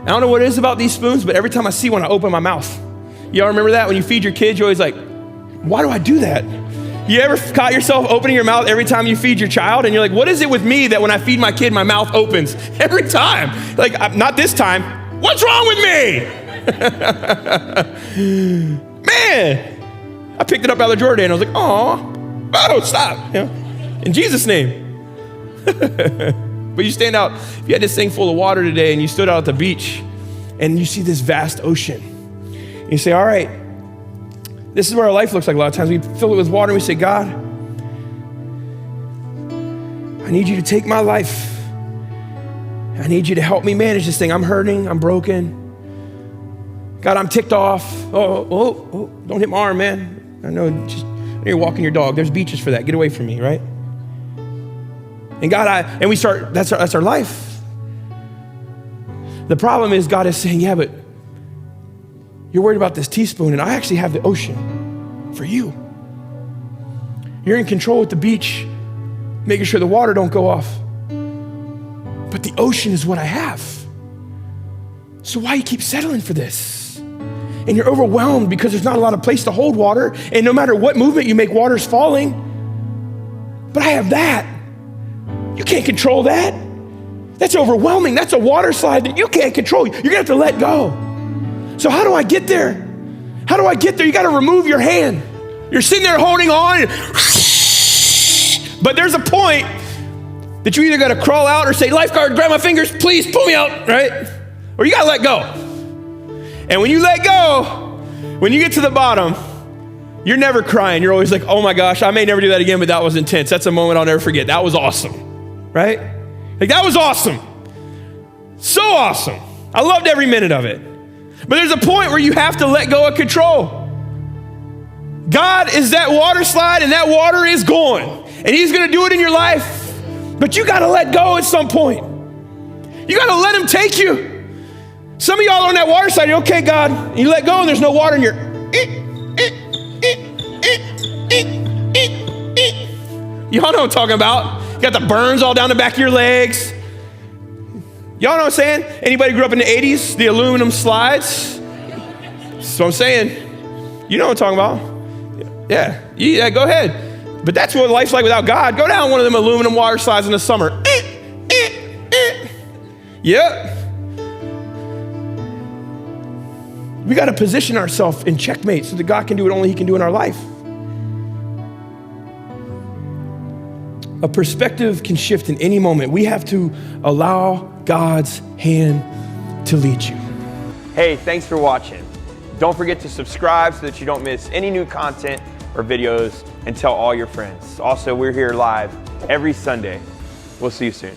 I don't know what it is about these spoons, but every time I see one, I open my mouth. Y'all remember that? When you feed your kids, you're always like, why do I do that? You ever caught yourself opening your mouth every time you feed your child? And you're like, what is it with me that when I feed my kid, my mouth opens every time? Like, not this time. What's wrong with me? Man, I picked it up out of the drawer today and I was like, oh, stop. You know, in Jesus' name. But you stand out, if you had this thing full of water today and you stood out at the beach and you see this vast ocean, and you say, all right, this is what our life looks like a lot of times. We fill it with water and we say, God, I need you to take my life. I need you to help me manage this thing. I'm hurting, I'm broken. God, I'm ticked off. Oh, don't hit my arm, man. I know you're walking your dog. There's beaches for that. Get away from me, right? And God, we start, that's our life. The problem is God is saying, yeah, but you're worried about this teaspoon and I actually have the ocean for you. You're in control at the beach, making sure the water don't go off. But the ocean is what I have. So why you keep settling for this? And you're overwhelmed because there's not a lot of place to hold water. And no matter what movement you make, water's falling. But I have that. You can't control that. That's overwhelming. That's a water slide that you can't control. You're gonna have to let go. So how do I get there? How do I get there? You gotta remove your hand. You're sitting there holding on, but there's a point that you either gotta crawl out or say, lifeguard, grab my fingers, please pull me out, right? Or you gotta let go. And when you let go, when you get to the bottom, you're never crying. You're always like, oh my gosh, I may never do that again, but that was intense. That's a moment I'll never forget. That was awesome, right? Like that was awesome. So awesome. I loved every minute of it. But there's a point where you have to let go of control. God is that water slide and that water is gone. And he's gonna do it in your life. But you gotta let go at some point. You gotta let him take you. Some of y'all on that water slide, you're okay, God. And you let go and there's no water and you're y'all know what I'm talking about. You got the burns all down the back of your legs. Y'all know what I'm saying? Anybody grew up in the 80s? The aluminum slides? That's what I'm saying. You know what I'm talking about. Yeah, go ahead. But that's what life's like without God. Go down one of them aluminum water slides in the summer. Yep. We got to position ourselves in checkmate so that God can do what only he can do in our life. A perspective can shift in any moment. We have to allow God's hand to lead you. Hey, thanks for watching. Don't forget to subscribe so that you don't miss any new content or videos, and tell all your friends. Also, we're here live every Sunday. We'll see you soon.